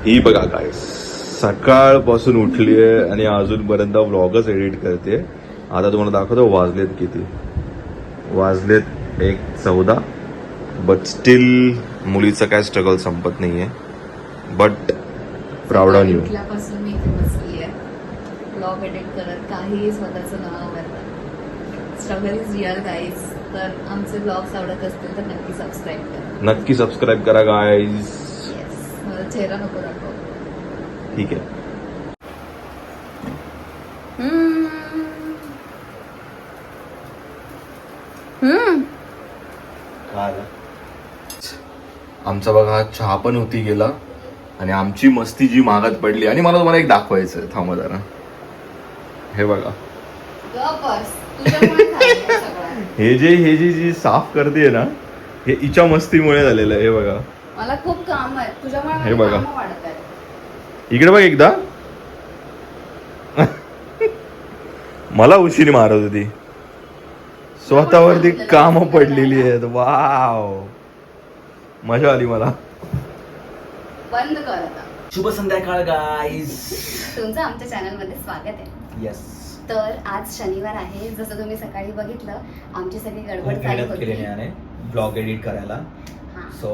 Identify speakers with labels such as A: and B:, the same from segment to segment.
A: ही बघा काय सकाळपासून उठलीये आणि अजूनपर्यंत व्लॉगच एडिट करते. आता तुम्हाला दाखवतो वाजलेत किती. वाजलेत 1:14. बट स्टील मुलीचं काय स्ट्रगल संपत नाहीये. But proud on you.
B: उठल्यापासून मी इथे बसली आहे ब्लॉग एडिट करत, काही स्वतःचं नाव आवडतं. Struggle is real guys. तर आमचे ब्लॉग्स आवडत असतील तर नक्की सबस्क्राईब करा.
A: नक्की सबस्क्राईब करा गाईज.
B: मला चेहरा नको दाखव.
A: ठीक आहे. आमचा बघा चहा पण होती गेला आणि आमची मस्ती जी मागात पडली. आणि मला तुम्हाला एक दाखवायचं थांबा जरा. हे बघा हे जे जी साफ करते ना हे हिच्या मस्तीमुळे झालेलं आहे. हे बघा
B: मला खूप काम आहे तुझ्यामुळे.
A: हे बघा
B: वाढत आहे.
A: इकडे बघ एकदा. मला उशिरी मारत होती. स्वतःवरती काम पडलेली आहेत. वाव मजा आली मला.
B: बंद कर आता.
C: शुभ संध्याकाळ गाईज.
B: तुमचं आमच्या चॅनल मध्ये स्वागत आहे.
C: यस.
B: तर आज शनिवार आहे. जसं तुम्ही सकाळी बघितलं आमची सगळी गडबड चालू होती
C: ब्लॉग एडिट करायला. सो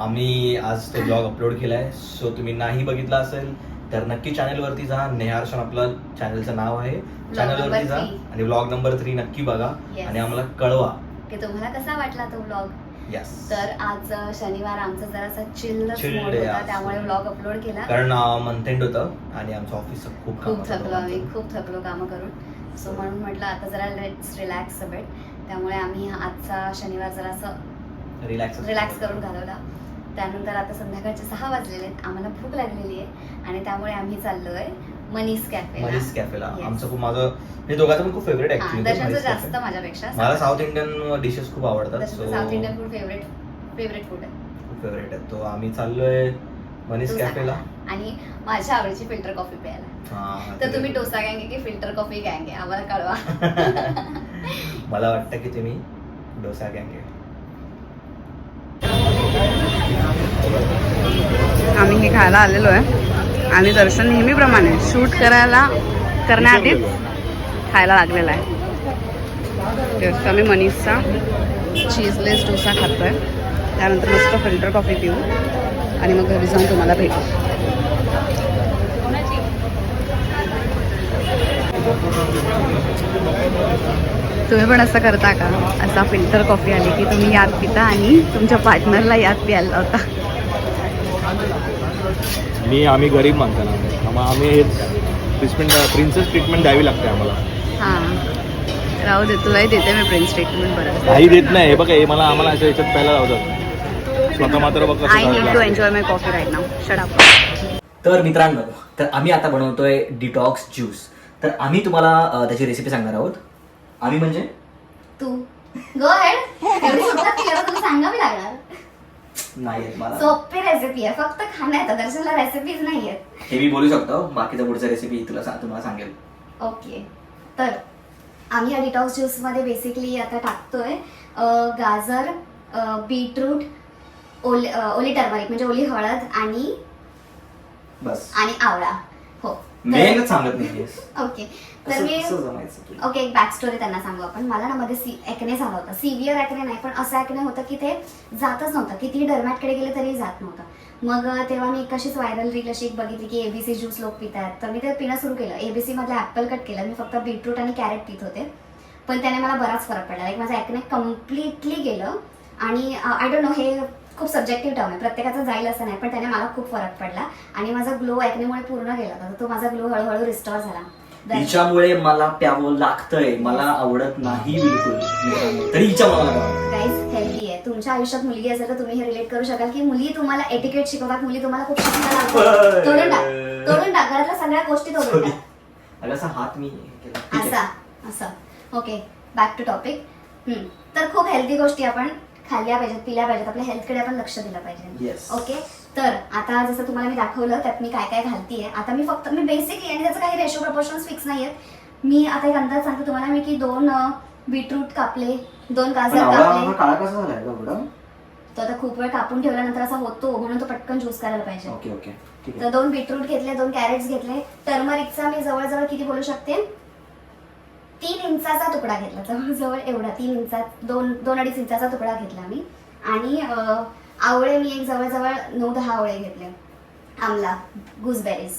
C: आम्ही आज तो ब्लॉग अपलोड केलाय. सो तुम्ही नाही बघितला असेल तर नक्की चॅनल वरती जा. नेहार्शन आपलं चॅनलचं नाव आहे. चॅनल वरती जा आणि ब्लॉग नंबर 3 नक्की बघा आणि आम्हाला कळवा
B: की तुम्हाला कसा वाटला तो ब्लॉग.
C: यस.
B: तर आज शनिवार आमचा जरासा चिल्ड मोड
C: day
B: होता
C: आज.
B: त्यामुळे ब्लॉग अपलोड केला.
C: कारण मंथ एंड होतं आणि आमचं ऑफिसचं खूप
B: थकलो आम्ही. खूप थकलो कामं करून. सो म्हणून म्हटलं आता जरा लेट्स रिलॅक्स अ बिट. त्यामुळे आम्ही आजचा शनिवार जरासं रिलॅक्स करून घालवला. त्यानंतर आता संध्याकाळचे 6 वाजलेले आहेत. आम्हाला भूक लागलेली आहे आणि त्यामुळे आम्ही चाललोय मनीस कॅफेला.
C: आमचं खूप माझं हे दोघांचं पण खूप फेवरेट ऍक्च्युअली.
B: दर्शनचं जास्त माझ्यापेक्षा.
C: मला साऊथ इंडियन डिशेस खूप आवडतात.
B: South Indian food favourite food आहे.
C: खूप फेवरेट आहे. तो आम्ही चाललोय मनीस कॅफेला
B: आणि माझ्या आवडीची फिल्टर कॉफी प्यायला. तर तुम्ही डोसा गँग आहे की फिल्टर कॉफी गँग आहे आम्हाला कळवा.
C: मला वाटतं की तुम्ही डोसा गँग आहे.
D: आम्ही हे खायला आलेलो आहे आणि दर्शन नेहमीप्रमाणे शूट करण्याआधीच खायला लागलेला आहे. जस्ट आम्ही मनीसचा चीजलेस डोसा खातोय. त्यानंतर मस्त फिल्टर कॉफी पिऊ आणि मग घरी जाऊन तुम्हाला भेटू. तुम्ही पण असं करता का? असा फिल्टर कॉफी आली की तुम्ही याद पिता आणि तुमच्या पार्टनरला याद प्यायला होता.
A: आम्ही गरीब माणसाला आम्ही हेच प्रिन्सेस ट्रीटमेंट द्यावी लागते आम्हाला.
D: हां राहू दे तुलाही देते मी प्रिन्स ट्रीटमेंट. बरं
A: काही देत नाही. हे बघा हे मला आम्हाला असं याच्यात प्यायला लावतात. स्वतः मात्र बघ
D: I need to enjoy my coffee right now. Shut up.
C: तर मित्रांनो तर आम्ही आता बनवतोय डिटॉक्स ज्यूस. तर आम्ही तुम्हाला त्याची रेसिपी सांगणार आहोत. आम्ही म्हणजे
B: तू गो हेड. तुला सांगावी लागणार.
C: नाही मला
B: सोपी रेसिपी आहे. फक्त खाण्यात दर्शनला रेसिपीज नाही आहेत.
C: हे मी बोलू शकतो. बाकीचा पुढचा रेसिपी तुम्हाला सांगेल.
B: ओके. तर आम्ही या डिटॉक्स ज्यूस मध्ये बेसिकली आता टाकतोय गाजर, बीटरूट, ओली टर्मरिक म्हणजे ओली हळद आणि
C: बस
B: आणि आवळा. हो
C: मेनच सांगत नाही.
B: ओके. तर मी ओके एक बॅक स्टोरी त्यांना सांगू आपण. मला ना मध्ये ॲक्ने झाला होता. सिव्हिअर ॲक्ने नाही पण असं ॲक्ने होतं की ते जातच नव्हतं. कितीही डर्मॅटकडे गेले तरी जात नव्हतं. मग तेव्हा मी एक अशीच व्हायरल रील अशी बघितली की एबीसी ज्यूस लोक पित आहेत. तर मी ते पिणं सुरू केलं. एबीसी मधलं ॲपल कट केलं. मी फक्त बीटरूट आणि कॅरेट पित होते पण त्याने मला बराच फरक पडला. लाईक माझं ॲक्ने कम्प्लिटली गेलं. आणि आय डोंट नो हे खूप सब्जेक्टिव्ह टर्म आहे. प्रत्येकाचं जाईल असं नाही पण त्याने मला खूप फरक पडला आणि माझा ग्लो ॲक्नेमुळे पूर्ण गेला होता. तो माझा ग्लो हळूहळू रिस्टोअर झाला.
C: हिच्यामुळे मला प्यावं लागतंय. मला आवडत नाही बिलकुल तरी हिच्यामुळे
B: गाईज हेल्दी आहे. तुमच्या आयुष्यात मुलगी असेल तर तुम्ही हे रिलेट करू शकाल की मुली तुम्हाला एटिकेट शिकवतात. मुली तुम्हाला खूप शिकायला लागतात. तोडून टाक घरातल्या सगळ्या गोष्टी तोडून टाक.
C: असा हात मी
B: असं ओके. Back to topic. तर खूप हेल्दी गोष्टी आपण खाल्ल्या पाहिजेत, पिल्या पाहिजेत. आपल्या हेल्थकडे आपण लक्ष दिलं पाहिजे. ओके. तर आता जसं तुम्हाला मी दाखवलं त्यात मी काय काय घालतीये. आता मी बेसिकली आणि त्याचं काही रेशो प्रपोर्शन्स फिक्स नाहीयेत. मी आता एक अंदाज सांगते तुम्हाला मी की 2 बीटरूट कापले, 2 गाजर कापले.
C: काळा कसा झालाय का?
B: तो आता खूप वेळ कापून ठेवल्यानंतर असा होतो म्हणून तो पटकन ज्यूस करायला पाहिजे.
C: ओके ओके ठीक
B: तर 2 बीटरूट घेतले, 2 कॅरेट्स घेतले. टर्मरिकचा मी जवळजवळ किती बोलू शकते, 3 इंचाचा तुकडा घेतला, जवळजवळ एवढा 2-2.5 इंचाचा तुकडा घेतला मी. आणि आवळे मी एक जवळजवळ 9-10 आवळे घेतले. आमला, गुसबेरीज,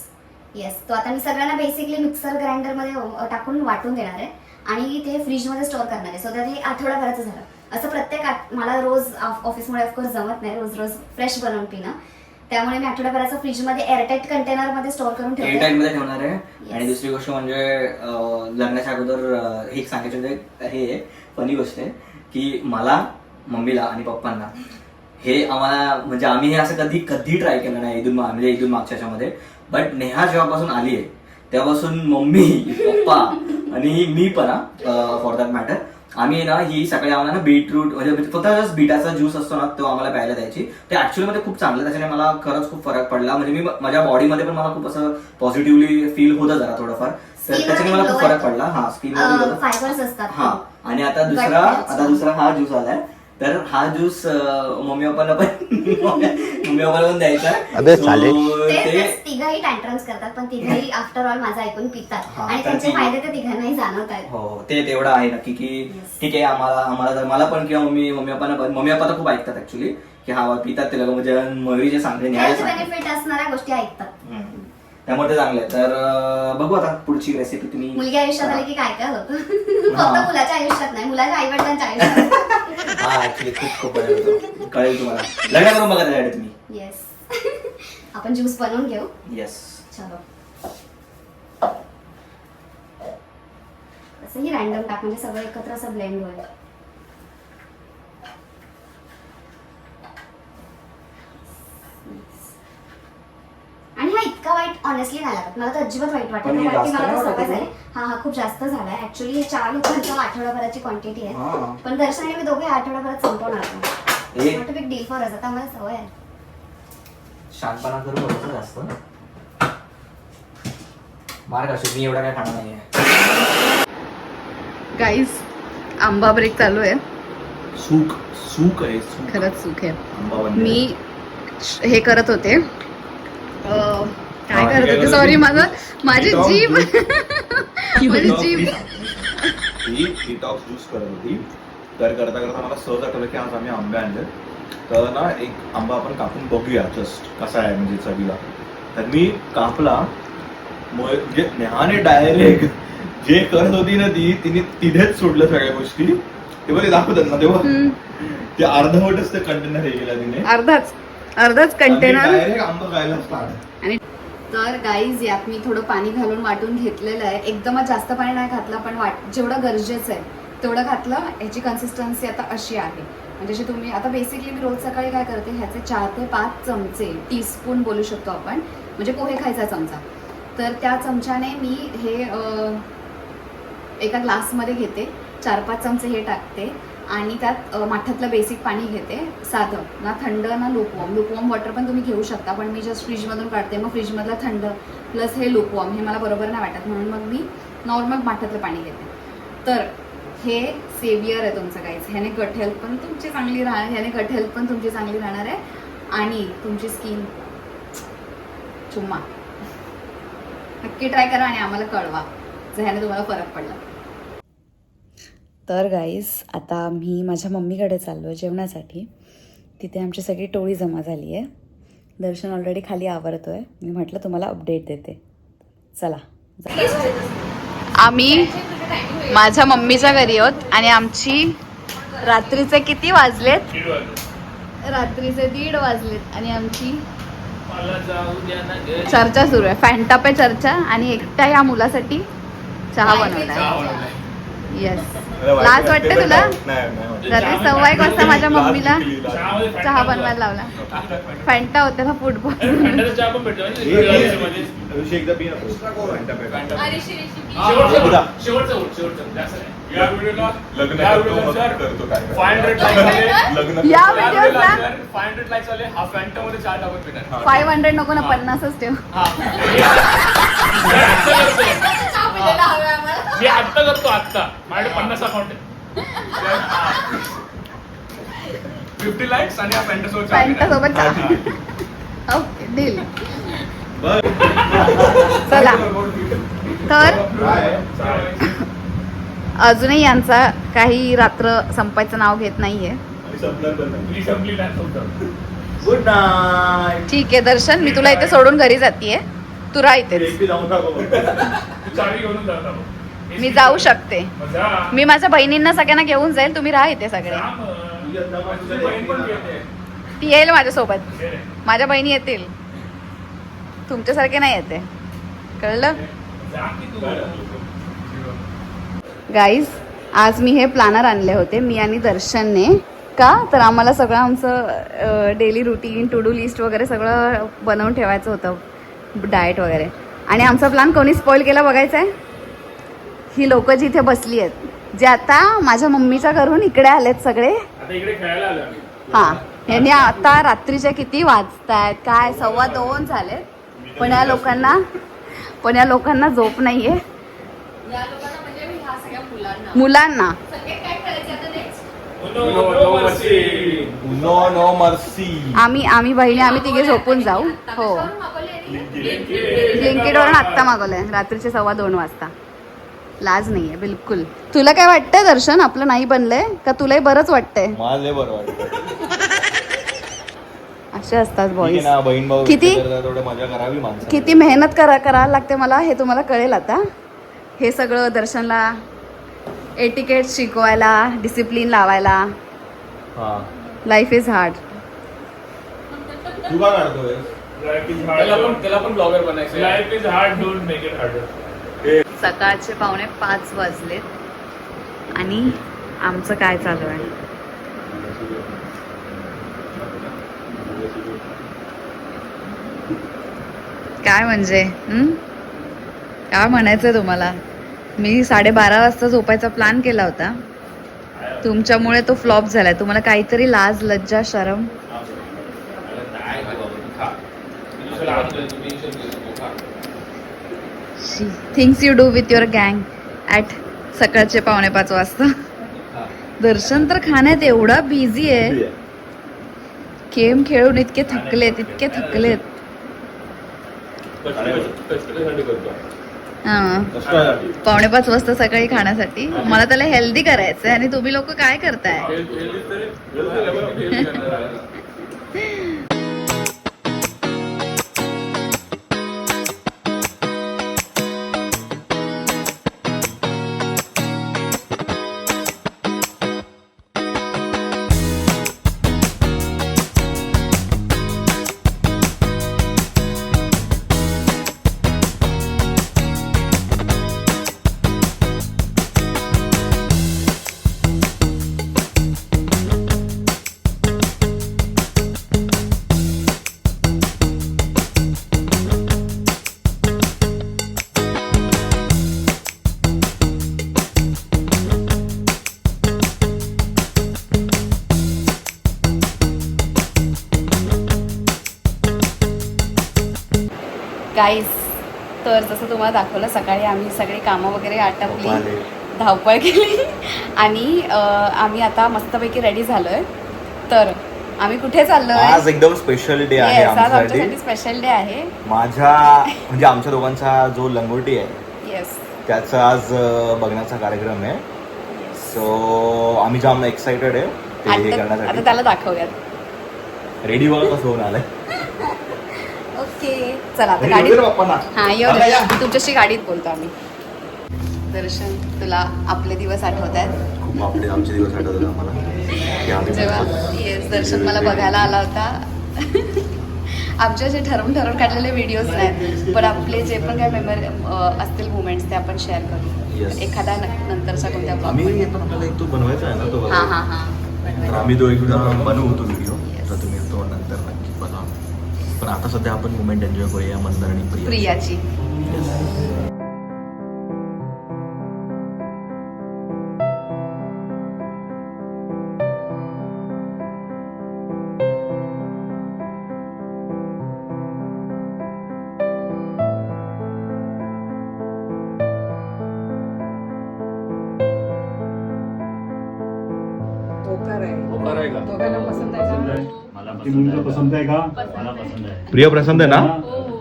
B: येस. तो आता मी सगळ्यांना बेसिकली मिक्सर ग्राइंडरमध्ये टाकून वाटून देणार आहे आणि ते फ्रीजमध्ये स्टोअर करणार आहे. सो त्यात हे आठवडाभराचं झालं. असं प्रत्येक मला रोज ऑफिसमुळे ऑफकोर्स जमत नाही रोज रोज फ्रेश बनवून पिणं, त्यामुळे मी आठवड्याभराचं फ्रीजमध्ये एअरटाईट कंटेनरमध्ये स्टोअर करून ठेवते.
C: एअरटाईट मध्ये ठेवणार आहे. आणि दुसरी गोष्ट म्हणजे लग्नाच्या अगोदर हे सांगायचं म्हणजे हे फनी गोष्ट आहे की मला, मम्मीला आणि पप्पांना हे आम्हाला म्हणजे आम्ही हे असं कधी ट्राय केलं नाही म्हणजे इथून मागच्या ह्याच्यामध्ये. बट नेहा जेव्हापासून आली आहे तेव्हापासून मम्मी, पप्पा आणि मी पण फॉर दॅट मॅटर आम्ही ना ही सकाळी आम्हाला ना बीटरूट म्हणजे फक्त जस्ट बीटाचा ज्यूस असतो ना तो आम्हाला प्यायला द्यायची. ते ऍक्च्युअली मध्ये खूप चांगलं, त्याच्याने मला खरंच खूप फरक पडला. म्हणजे मी माझ्या बॉडीमध्ये पण मला खूप असं पॉझिटिव्हली फील होतं जरा थोडंफार, तर त्याच्याने मला खूप फरक पडला. हा स्किन
B: फायबर्स असतात.
C: हा. आणि आता दुसरा हा ज्यूस आलाय, तर हा ज्यूस मम्मी पप्पांना पण द्यायचा.
B: ते तिघही टँट्रम्स करतात पण तिघही आफ्टर ऑल माझं ऐकून पितात आणि त्यांचे फायदे ते तिघांनाही जाणवत आहेत.
C: हो ते तेवढं आहे नक्की की ठीक आहे. आम्हाला मला पण किंवा मम्मी पप्पांना पण, मम्मी पप्पा तर खूप ऐकतात ऍक्च्युली की हा पितात ते लोक, म्हणजे मयुरी जे सांगते
B: बेनिफिट असणाऱ्या गोष्टी ऐकतात,
C: त्यामुळे ते चांगलं आहे. तर बघू आता पुढची रेसिपी तुम्ही.
B: मुलगी आयुष्यात आली की काय काय होतं, फक्त मुलाच्या आयुष्यात नाही, मुलाच्या आई वडिलांच्या आयुष्यात.
C: हा ऍक्च्युली खूप कळेल तुम्हाला. लग्न करून बघा त्यासाठी तुम्ही.
B: येस. आपण ज्यूस बनवून घेऊ.
C: येस.
B: चलो. असंही रॅन्डम टाक म्हणजे सगळं एकत्र असं ब्लेंड होईल. आणि हा इतका वाईट ऑनेस्टली नाही लागत, मला तर अजिबात वाईट वाटत नाही, कारण की मला तर सवय झाली. हा खूप जास्त झालाय ऍक्च्युली. हे 4 लोकांच्या आठवड्याभराची क्वांटिटी आहे, पण दर्शन आणि मी दोघे आठवड्याभरात संपवणार आहोत. Not a big deal for us. आता मला सवय आहे.
C: शांतपणा करू बघतो जास्त मार्ग असेल, मी एवढा काय खाणार नाहीये.
D: गाईज आंबा ब्रेक चालू आहे.
A: सूक आहे,
D: खरंच सुख आहे.
A: आंबा
D: मी हे करत होते, काय करत होते, सॉरी माझी जीभ माझी जीभ
A: ही डिटॉक्स ज्यूस करत होती. तर करता करता मला सहज आठवलं की आज आम्ही आंबे आणले, तर ना एक आंबा आपण कापून बघूया जस्ट कसा आहे म्हणजे चवीला. तर मी कापला, म्हणजे नेहाने डायरेक्ट जे करत होती ना तिने तिथेच सोडलं सगळ्या गोष्टी. ते बघे दाखवतात ना तेव्हा ते अर्धवटच ते कंटेनर हे केला तिने,
D: अर्धाच कंटेनर
A: डायरेक्ट आंबा खायला स्टार्ट.
D: आणि तर गाईज यात मी थोडं पाणी घालून वाटून घेतलेलं आहे. एकदमच जास्त पाणी नाही घातलं, पण जेवढं गरजेचं आहे तेवढं घातलं. ह्याची कन्सिस्टन्सी आता अशी आहे, म्हणजे जे तुम्ही आता बेसिकली मी रोज सकाळी काय करते, ह्याचे 4 ते 5 चमचे, टीस्पून बोलू शकतो आपण, म्हणजे पोहे खायचा चमचा. तर त्या चमच्याने मी हे एका ग्लासमध्ये घेते, 4-5 चमचे हे टाकते आणि त्यात माठातलं बेसिक पाणी घेते, साधं, ना थंड ना लुकवॉर्म वॉटर पण तुम्ही घेऊ शकता, पण मी जस्ट फ्रीजमधून काढते. मग फ्रीजमधलं थंड प्लस हे लुकवॉर्म हे मला बरोबर नाही वाटत, म्हणून मग मी नॉर्मल माठातलं पाणी घेते. तर हे सेवियर आहे तुमचं गाईज. ह्याने गट हेल्थ पण तुमची चांगली राहणार, ह्याने गट हेल्थ पण तुमची चांगली राहणार आहे आणि तुमची स्किन चुम्मा. नक्की ट्राय करा आणि आम्हाला कळवा जर ह्याने तुम्हाला फरक पडला. तर गाईज आता मी माझ्या मम्मीकडे चाललो आहे जेवणासाठी. तिथे आमची सगळी टोळी जमा झाली आहे. दर्शन ऑलरेडी खाली आवरतो आहे. मी म्हटलं तुम्हाला अपडेट देते. चला. आम्ही माझ्या मम्मीच्या घरी आहोत आणि आमची रात्रीचे किती वाजलेत? रात्रीचे 1:30 वाजलेत आणि आमची चर्चा सुरू आहे. फॅन्टा पे चर्चा आणि एकट्या या मुलासाठी चहा बनवलाय. येस. लाज वाटते तुला? रात्री 1:15 वाजता माझ्या मम्मीला चहा बनवायला लावला. फॅन्टा होते ना फुटबॉल. या व्हिडिओला 500 नको ना 50च ठेव.
E: मी आत्ता करतो, आत्ता माझ्याकडे 50 अकाउंट आहे. 50 लाईक्स आणि या पॅन्टासोबत
D: पॅन्टासोबत ओके डील. चला तर अजूनही यांचा काही रात्र संपायचं नाव घेत नाहीये.
C: Good night.
D: ठीक आहे दर्शन, मी तुला इथे सोडून घरी जातीये, तू राह इथेच. मी जाऊ शकते, मी माझ्या बहिणींना सगळ्यांना घेऊन जाईल, तुम्ही राहा इथे सगळे. ती येईल माझ्यासोबत, माझ्या बहिणी येतील, तुमच्यासारखे नाही येते, कळलं. गाईज आज मी हे प्लॅनर आणले होते, मी आणि दर्शनने. का तर आम्हाला सगळं आमचं daily routine, to do list वगैरे सगळं बनवून ठेवायचं होतं, डाएट वगैरे. आणि आमचा प्लॅन कोणी स्पॉइल केला बघायचा आहे. ही लोक जिथे बसली आहेत, जे आता माझ्या मम्मीच्या घरून इकडे आलेत सगळे. हां, यांनी आता रात्रीचे किती वाजतायत काय, 2:15 झालेत. पण या लोकांना झोप नाहीये. मुलांना
C: नो मर्सी.
D: आम्ही बहिणी आम्ही तिघे झोपून जाऊ. हो, ब्लिंकिटवरून आत्ता मागवलंय रात्रीचे 2:15 वाजता. लाज नाहीये बिलकुल. तुला काय वाटतंय दर्शन, आपलं नाही बनलंय का तुलाही बरंच वाटतंय?
C: मला बरं वाटतं.
D: असे असतात बॉईज.
C: बहीण भाऊ
D: किती
C: थोडं मजा करावी माणसं.
D: किती मेहनत करायला लागते मला, हे तुम्हाला कळेल आता. हे सगळं दर्शनला एटिकेट शिकवायला, डिसिप्लिन लावायला.
C: हा,
D: लाईफ इज हार्ड.
C: तू काय काढतोय?
E: त्याला पण ब्लॉगर बनायचं. Life is hard, don't make it harder.
D: सकाळचे 4:45 वाजलेत आणि आमचं काय चालू आहे. काय म्हणजे काय म्हणायचंय तुम्हाला. मी 12:30 वाजता झोपायचा प्लॅन केला होता, तुमच्यामुळे तो फ्लॉप झालाय. तुम्हाला काहीतरी लाज, लज्जा, शरम. Things you do with your गँग ॲट सकाळचे 4:45 वाजता. दर्शन तर खाण्यात एवढा बिझी आहे, गेम खेळून इतके थकलेत. हां, 4:45 वाजता सकाळी खाण्यासाठी. मला त्याला हेल्दी करायचंय आणि तुम्ही लोक काय करताय. गाईज, तर जसं तुम्हाला दाखवलं, सकाळी आम्ही सगळी कामं वगैरे आटपली, धावपळ केली आणि आम्ही आता मस्तपैकी रेडी झालोय. तर आम्ही कुठे चाललोय?
C: आज एकदम स्पेशल डे आहे
D: आमच्यासाठी. स्पेशल डे आहे.
C: माझ्या म्हणजे आमच्या दोघांचा जो लंगोटी आहे,
D: येस,
C: त्याचा आज बघण्याचा कार्यक्रम आहे. सो आम्ही जाम एक्साइटेड आहे ते हे
D: आता
C: करण्यासाठी.
D: त्याला दाखवूयात.
C: रेडी बघा कसं होऊन आलंय.
D: ओके, चला आता गाडीत. हां, येऊ तुमच्याशी गाडीत बोलतो आम्ही. दर्शन, तुला आपले दिवस आठवत आहेत?
C: खूप आपले आमचे दिवस आठवतात आम्हाला की आम्ही
D: जेव्हा येस दर्शन मला बघायला आला होता. आमचे जे ठरवून काढलेले व्हिडिओज नाहीत, पण आपले जे पण काय मेमरी असतील मुमेंट्स ते आपण शेअर करू.
C: Yes.
D: एखादा नंतरचा कोणत्या
C: आम्ही पण आपल्याला एक तो बनवायचा आहे ना, तो
D: हां हां हां
C: तर आम्ही तो एकदा बनवू तो व्हिडिओ.
D: Yes.
C: तर तुम्ही तो नंतर नक्की बघा. पण आता सध्या आपण मुमेंट एन्जॉय करूया मंदर आणि
D: प्रियाची.
E: दोघांना
D: पसंत आहे का?
F: ती मुलगा पसंत आहे का?
A: प्रिया पसंद आहे ना?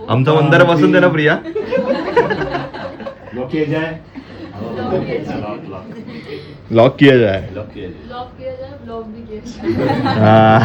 A: आमचा मंदार पसंत आहे ना प्रिया?
F: लॉक किया जाए.
A: लॉक किया जाए. हाँ.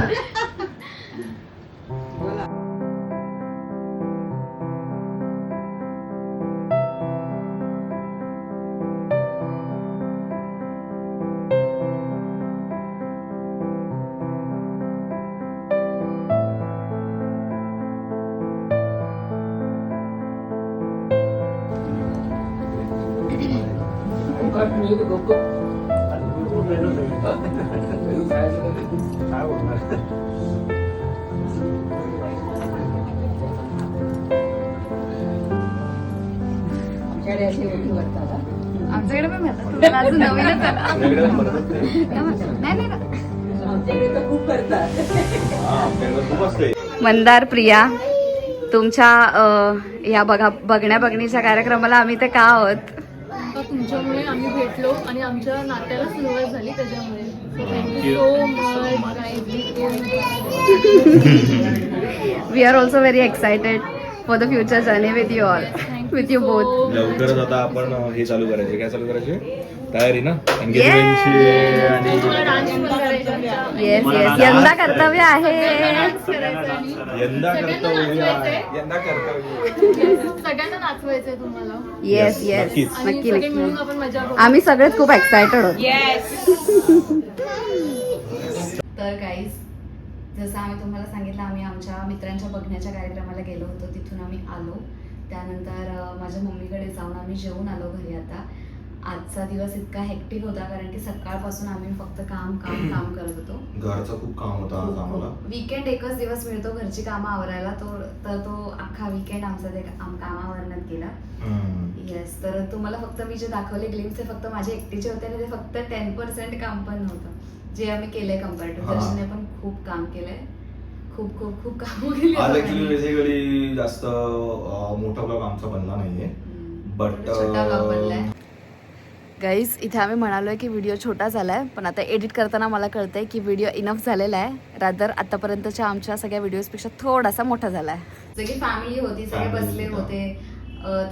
D: आमच्याकडे पण मिळतात. तुम्हाला अजून नवीनच आहे. नाही नाही ना. मंदार प्रिया तुमच्या या बघण्याच्या कार्यक्रमाला आम्ही ते का आहोत?
G: तुमच्यामुळे आम्ही भेटलो आणि आमच्या नात्याला सुरुवात झाली त्याच्यामुळे. Thank you so much.
D: We are also very excited for the future journey with you all, with you both.
A: लवकरच आता आपण हे चालू करायचे. काय चालू करायचे? तयारी ना एंगेजमेंटची आणि
G: डान्स पण करायचा.
D: येस येस, यंदा कर्तव्य आहे.
A: यंदा कर्तव्य
G: सगळ्यांना नाचवायचंय तुम्हाला.
D: येस येस,
A: नक्कीच.
G: आणि
D: नक्की
G: सगळे मिळून
D: नक्की.
G: आपण मजा करू.
D: आम्ही सगळेच खूप एक्सायटेड आहोत.
B: तर गाईज, जसं आम्ही तुम्हाला सांगितलं, आम्ही आमच्या मित्रांच्या बघण्याच्या कार्यक्रमाला गेलो होतो. तिथून आम्ही आलो. त्यानंतर माझ्या मम्मीकडे जाऊन आम्ही जेवून आलो घरी. आता आजचा दिवस इतका हेक्टिक होता कारण की सकाळपासून आम्ही फक्त काम काम काम करत होतो.
A: घरचं खूप काम होतं आज आम्हाला.
B: वीकेंड एकच दिवस मिळतो घरची कामं आवरायला, तो अख्खा वीकेंड आमचा ते कामावरण्यात गेला. येस, तर तुम्हाला फक्त मी जे दाखवले ग्लिम्स ते फक्त माझे एकटीचे होते आणि ते फक्त 10% काम पण नव्हतं जे आम्ही केलंय कम्पेअर्ड टू. दर्शने पण खूप काम केलंय, खूप खूप खूप काम केली.
A: आज ऍक्च्युली बेसिकली जास्त मोठा ब्लॉग आमचा बनला नाहीये, बट
B: छोटा ब्लॉग बनलाय.
D: गाईज, इथे आम्ही म्हणालोय की व्हिडिओ छोटा झालाय, पण आता एडिट करताना मला कळतंय की व्हिडिओ इनफ झालेला आहे. रादर आतापर्यंतच्या आमच्या सगळ्या व्हिडिओजपेक्षा थोडासा मोठा झालाय.
B: सगळी फॅमिली होती, सगळे
A: Family
B: बसले
A: होती,
B: होते.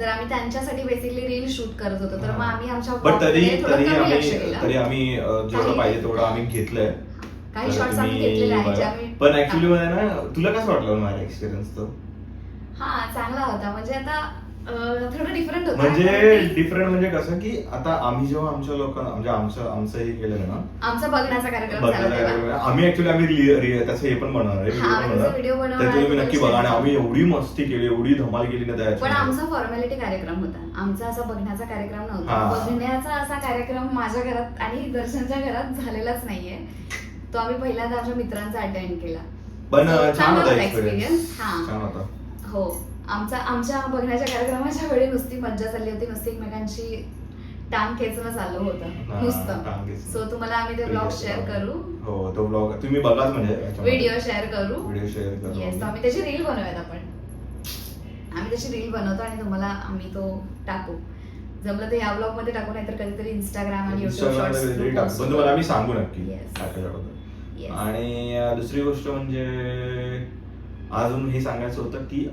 B: तर आम्ही त्यांच्यासाठी बेसिकली रील शूट करत होतो. तर मग आम्ही आमच्या
A: बट तरी
B: vlog मध्ये थोडं
A: तरी
B: कमी लक्ष
A: आम्ही
B: दिलं.
A: तरी आम्ही जेवढं
B: काही-
A: पाहिजे तेवढं आम्ही घेतलंय.
B: काही
A: तर
B: शॉर्ट्स आम्ही
A: तुम्ही
B: घेतलेले आहेत जे
A: बघा.
B: आम्ही
A: पण ऍक्च्युली मध्ये ना, तुला कसं वाटलं माझा एक्सपिरियन्स तो?
B: हा चांगला होता. म्हणजे आता थोडं डिफरंट होतं.
A: म्हणजे डिफरंट म्हणजे कसं की आता आम्ही जेव्हा आमच्या लोकांना म्हणजे आमचं हे केलं ना,
B: आमचा बघण्याचा कार्यक्रम
A: बघायला
B: झाला तेव्हा.
A: गेलं, आम्ही ऍक्च्युली त्याचं हे पण बनवणार आहे,
B: हा,
A: व्हिडिओ
B: त्याचा video
A: बनवणार.
B: बनवणार
A: तर तुम्ही
B: आहे,
A: नक्की बघा. आणि आम्ही एवढी मस्ती केली, एवढी धमाल केली ना
B: पण
A: त्याच्यात.
B: आमचा फॉर्मॅलिटी कार्यक्रम होता. आमचा असा बघण्याचा कार्यक्रम नव्हता.
A: हा.
B: बघण्याचा असा कार्यक्रम माझ्या घरात आणि दर्शनच्या घरात झालेलाच नाहीये. तो आम्ही पहिल्यांदा आमच्या मित्रांचा अटेंड केला.
A: पण
B: So,
A: छान
B: चांगला
A: होता
B: होता
A: एक्सपिरियन्स.
B: experience. हा.
A: छान होता.
B: हो, आमच्या बघण्याच्या कार्यक्रमाच्या वेळी नुसती मज्जा चालली होती. नुसती एकमेकांची टांग खेचणं चालू होतं
A: हा,
B: नुसतं.
A: टांग खेचणं.
B: सो तुम्हाला आम्ही ते ब्लॉग शेअर करू,
A: हो, तो ब्लॉग तुम्ही बघाच म्हणजे
B: व्हिडिओ शेअर करू.
A: व्हिडिओ शेअर करू.
B: येस, आम्ही त्याची रील बनवूयात. आम्ही त्याची रील बनवतो आणि तुम्हाला आम्ही तो टाकू. जमलं तर या ब्लॉग मध्ये टाकू, नाहीतर कधीतरी इंस्टाग्राम आणि युट्यूब
A: Instagram वर कधीतरी टाकू. पण तुम्हाला आम्ही सांगू नक्की
B: Yes.
A: टाकायला होतं.
B: Yes.
A: आणि दुसरी गोष्ट म्हणजे अजून हे सांगायचं होतं की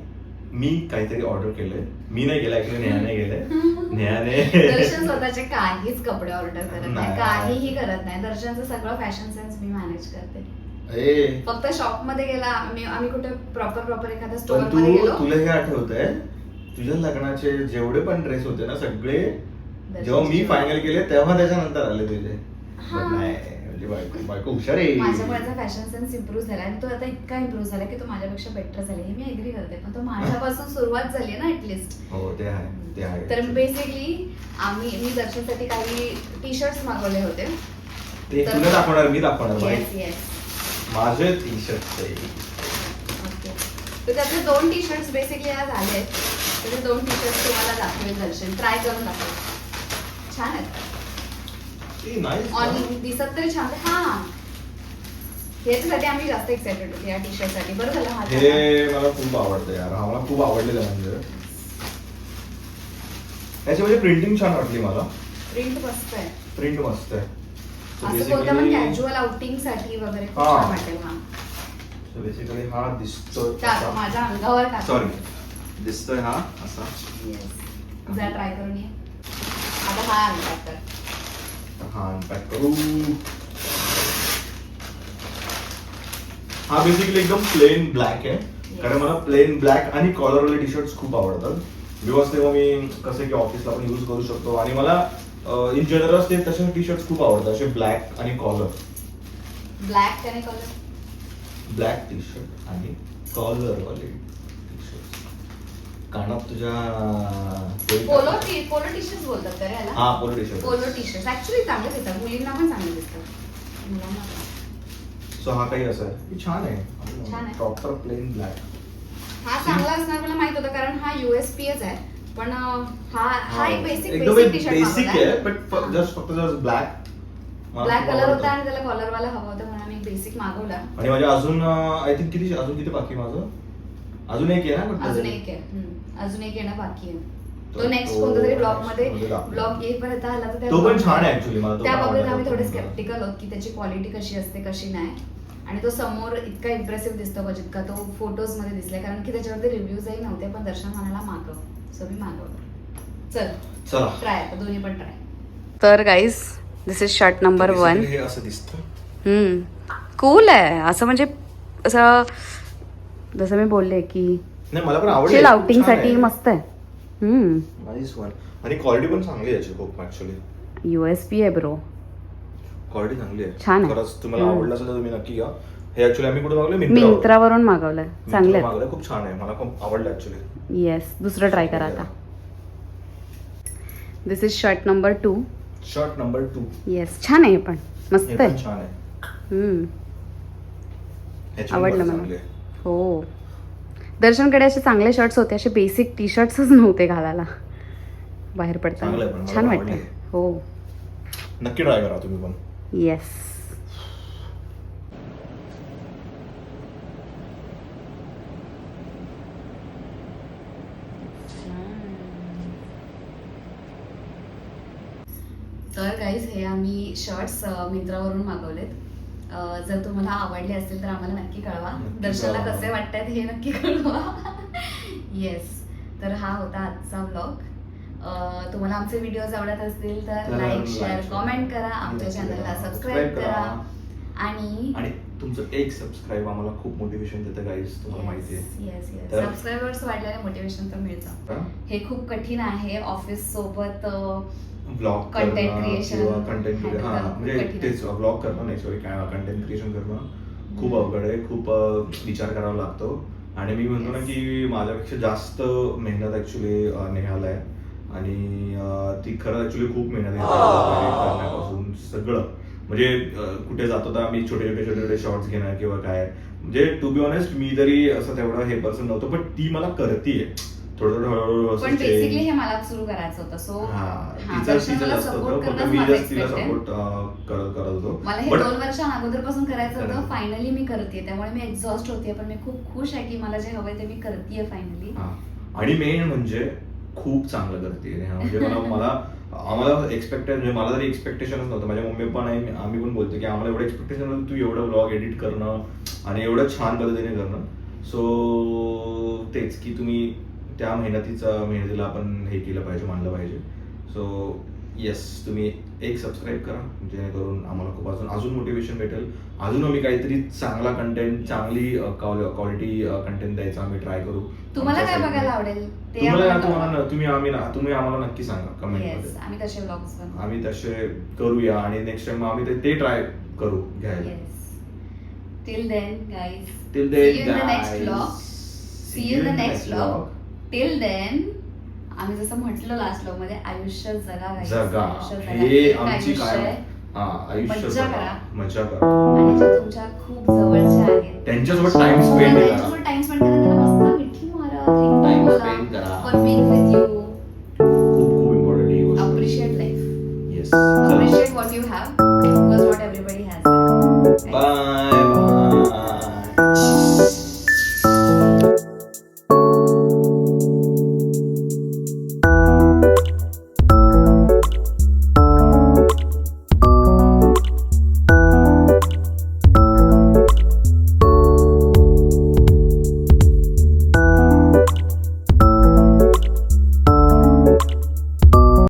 A: मी काहीतरी ऑर्डर केलंय. मी नाही केलं ऍक्च्युली, नेहाने केलंय.
B: दर्शन स्वतःचे काहीच कपडे ऑर्डर करत नाही,
A: नाही.
B: काहीही करत नाही. दर्शनचं सगळं फॅशन सेन्स मी मॅनेज करते.
A: ए,
B: फक्त शॉप मध्ये गेला आम्ही कुठे प्रॉपर एखाद्या स्टोर
A: पण
B: मध्ये गेलो.
A: तुला हे आठवतंय तुझ्या लग्नाचे जेवढे पण ड्रेस होते ना सगळे, जेव्हा मी फायनल केले तेव्हा त्याच्यानंतर आले तुझे.
B: हा.
A: पण नाही, म्हणजे बायको हुशार आहे.
B: माझ्यामुळे फॅशन सेन्स इम्प्रूव्ह झाला आणि तो आता इतका इम्प्रूव्ह झाला की तो माझ्यापेक्षा बेटर झाला. हे मी एग्री करते, पण तो माझ्यापासून सुरुवात झाली आहे ना ऍटलिस्ट.
A: हो, ते आहे.
B: तर बेसिकली मी दर्शनसाठी काही टी शर्ट्स मागवले होते.
A: ते
B: तर-
A: तुला दाखवणार, मी दाखवणार बाई.
B: येस.
A: माझे टी शर्ट
B: ओके, तर त्याचे 2 टी शर्ट्स बेसिकली आज आले. तर ते 2 टी शर्ट्स तुम्हाला दाखवेल दर्शन, ट्राय करून दाखवेल. छान आहेत. ऑन दिसत तरी छान. हा, ह्याच्यासाठी आम्ही जास्त एक्साइटेड होते या टी शर्ट साठी. बरं झालं हा
A: हे मला खूप आवडतं यार, हा मला खूप आवडलेलं म्हणजे. त्याची म्हणजे प्रिंटिंग छान वाटली मला.
B: प्रिंट मस्त आहे.
A: प्रिंट मस्त आहे.
D: असं कोणतं पण कॅज्युअल आउटिंग साठी वगैरे खूप
A: हा.
D: छान वाटेल. हा
A: बेसिकली हा दिसतोय
D: टाक, माझ्या अंगावर टाक.
A: सॉरी दिसतोय हा असा.
D: Yes. जा ट्राय करून ये. आता हा अनपॅक कर.
A: हा अनपॅक करू. हा बेसिकली एकदम प्लेन ब्लॅक आहे. कारण मला प्लेन ब्लॅक आणि कॉलरवाले टी शर्ट खूप आवडतात. बिकॉज तेव्हा मी कसं की ऑफिसला पण यूज करू शकतो आणि मला इन जनरल ते तसे टी शर्ट खूप आवडतात, असे ब्लॅक आणि कॉलर.
D: ब्लॅक आणि कलर.
A: ब्लॅक टी शर्ट आणि कॉलरवाले टी शर्ट. कानात तुझ्या
D: पोलो टी शर्ट बोलतात का रे याला?
A: हा polo T shirt.
D: Polo T shirt actually चांगले दिसतात, मुलींना पण चांगले दिसतात. मुलांना पण.
A: सो हा काही असं आहे की छान
D: छान
A: आहे.
D: आहे.
A: Proper plain black.
D: हा चांगला असणार मला माहित होतं कारण हा USPS आहे. पण हा एक बेसिक
A: एकदम
D: टी शर्ट
A: बेसिक आहे बट जस्ट फक्त ब्लॅक.
D: ब्लॅक कलर होता आणि त्याला कॉलर वाला हवा होता म्हणून मी बेसिक मागवला.
A: आणि माझ्या अजून आय थिंक किती बाकी आहे माझं. अजून एक आहे ना फक्त.
D: अजून एक आहे. अजून एक येणं बाकी आहे. तो
A: तो
D: नेक्स्ट कोणत्या तरी ब्लॉग
A: next
D: मध्ये
A: मध्ये दाखवू.
D: ब्लॉग येईपर्यंत आला तर त्या
A: तो पण
D: blog
A: छान आहे
D: मध्ये-
A: actually, मला तो
D: त्या
A: पण
D: बाबतीत
A: आवडला.
D: आम्ही थोडे
A: तो पण
D: स्केप्टिकल होत की त्याची क्वालिटी कशी असते कशी नाही. आणि तो समोर इतका इम्प्रेसिव्ह दिसतो का जितका तो फोटोज मध्ये दिसला कारण की त्याच्यावरती रिव्ह्यूजही नव्हते पण दर्शन म्हणाला मागव. सो मी मागवलं. चल
A: चला.
D: ट्राय आता दोन्ही पण ट्राय. तर guys this is shirt number 1.
A: हे असं दिसतं.
D: कूल आहे असं म्हणजे असं जसं मी बोलले की
A: नाही मला पण आवडलं.
D: चिल आउटिंग साठी मस्त आहे.
A: Nice one. आणि क्वालिटी पण चांगली आहे याची खूप ऍक्च्युली.
D: USP आहे ब्रो.
A: क्वालिटी चांगली आहे.
D: छान आहे.
A: खरंच तुम्हाला आवडलं असेल तर तुम्ही नक्की घ्या. हे ऍक्च्युली आम्ही कुठे मागवलं
D: मिंत्रावरून मागवलंय. चांगले
A: मागवलं. खूप छान आहे. मला खूप आवडलं ऍक्च्युली.
D: येस. दुसरं ट्राय करा आता. This is shirt number 2.
A: Shirt number 2.
D: Yes छान आहे हे पण मस्त
A: हे पण
D: आहे.
A: छान आहे. ह्याची पण
D: आवडलं
A: बरं
D: मला.
A: चांगली आहे.
D: हो दर्शनकडे असे चांगले शर्ट्स होते, असे बेसिक टी शर्ट्सच नव्हते घालायला बाहेर
A: चांगलं आहे पण,
D: पडताना.
A: मला
D: छान
A: आवडलं
D: वाटतं.
A: हे.
D: हो
A: नक्की ट्राय करा तुम्ही पण.
D: येस. तर गाईज हे आम्ही शर्ट्स मिंत्रावरून मागवलेत. जर तुम्हाला आवडले असतील तर आम्हाला नक्की कळवा.
A: नक्की
D: दर्शनला
A: कळवा.
D: कसे वाटतात हे नक्की कळवा. येस. तर हा होता आजचा ब्लॉग. तुम्हाला आमचे व्हिडिओज आवडत असतील तर
A: तर
D: like
A: like
D: share
A: share,
D: comment करा. आमच्या
A: नक्की
D: चॅनलला
A: करा.
D: सबस्क्राईब
A: Subscribe
D: करा. आणि
A: तुमचं एक सबस्क्राईब आम्हाला खूप मोटिवेशन देतं गाईज, तुम्हाला माहिती आहे.
D: येस येस
A: तर-
D: सबस्क्रायबर्स वाढल्याने मोटिवेशन तर मिळतं.
A: हा?
D: हे खूप कठीण आहे ऑफिस सोबत
A: ब्लॉग
D: Content
A: करणं
D: creation
A: किंवा कंटेंट
D: handle
A: हा
D: करणं खूप
A: म्हणजे
D: कठीण
A: तेच ब्लॉग करणं नाही सॉरी काय कंटेंट क्रिएशन करणं खूप अवघड आहे. खूप विचार करावा लागतो. आणि मी म्हणतो ना की माझ्यापेक्षा जास्त मेहनत ऍक्च्युली नेहाला आहे. आणि ती खरं ऍक्च्युली खूप मेहनत आहे करण्यापासून सगळं. म्हणजे कुठे जातो तर आम्ही छोटे छोटे शॉर्ट्स घेणार किंवा काय. म्हणजे टू बी ऑनेस्ट मी तरी असं तेवढं हे पर्सन नव्हतं पण ती मला करतीये थोडं हळूहळू
D: पण बेसिकली हे मला सुरू करायचं होतं. सो
A: तिचं जास्त होतं फक्त मी जस्ट तिला सपोर्ट करत होतो.
D: मला हे
A: But
D: 2 वर्षां अगोदरपासून करायचं होतं.
A: करायचं.
D: फायनली मी करते त्यामुळे मी एक्झॉस्ट होते पण मी खूप खुश आहे की मला जे हवंय ते मी करतेय फायनली.
A: हा. आणि मेन म्हणजे खूप चांगलं करते म्हणजे मला आम्हाला एक्सपेक्टेड म्हणजे मला तरी एक्सपेक्टेशनच नव्हतं. माझ्या मम्मी पण आहे आम्ही पण बोलतो की आम्हाला एवढं एक्सपेक्टेशन नव्हतं तू एवढं व्लॉग एडिट करणं आणि एवढं छान पद्धतीने करणं. सो तेच की तुम्ही त्या मेहनतीला आपण हे केलं पाहिजे मानलं पाहिजे. सो येस तुम्ही एक सबस्क्राईब करा जेणेकरून आम्हाला खूप अजून मोटिवेशन भेटेल. अजून आम्ही काहीतरी चांगला कंटेंट चांगली क्वालिटी कंटेंट द्यायचा आम्ही ट्राय करू.
D: तुम्हाला काय
A: आमच्या
D: बघायला
A: side
D: आवडेल
A: ने.
D: ते आम्हाला कळवा.
A: तुम्ही आम्हाला नक्की सांगा कमेंट
D: Yes,
A: मध्ये.
D: आम्ही तसे व्लॉग्स बनवू.
A: आम्ही तसे करूया आणि नेक्स्ट टाइम आम्ही ते ट्राय करू घ्यायला.
D: Yes. Till then, guys.
A: Till then,
D: See you in the next
A: guys.
D: vlog. See you in the next vlog. Till then, आम्ही जसं म्हटलं लास्ट व्लॉग मध्ये आयुष्य जगा guys.
A: जगा
D: आयुष्य जगा.
A: हे
D: एक
A: आमची
D: आयुष्य
A: काय
D: आहे.
A: आयुष्य
D: मज्जा
A: जगा.
D: करा.
A: मज्जा करा
D: आणि जे तुमच्या खूप जवळचे आहेत
A: त्यांच्यासोबत टाइम स्पेंड करा.
D: त्यांच्यासोबत टाइम स्पेंड करा. त्यांना मस्त मिठी मारा. Thank
A: Time
D: you
A: spend
D: बोला.
A: करा.
D: For being with you.
A: खूप खूप इम्पॉर्टंट ही गोष्ट.
D: Appreciate life.
A: Yes
D: Appreciate what you have because not everybody has it.
A: Bye bye. आहे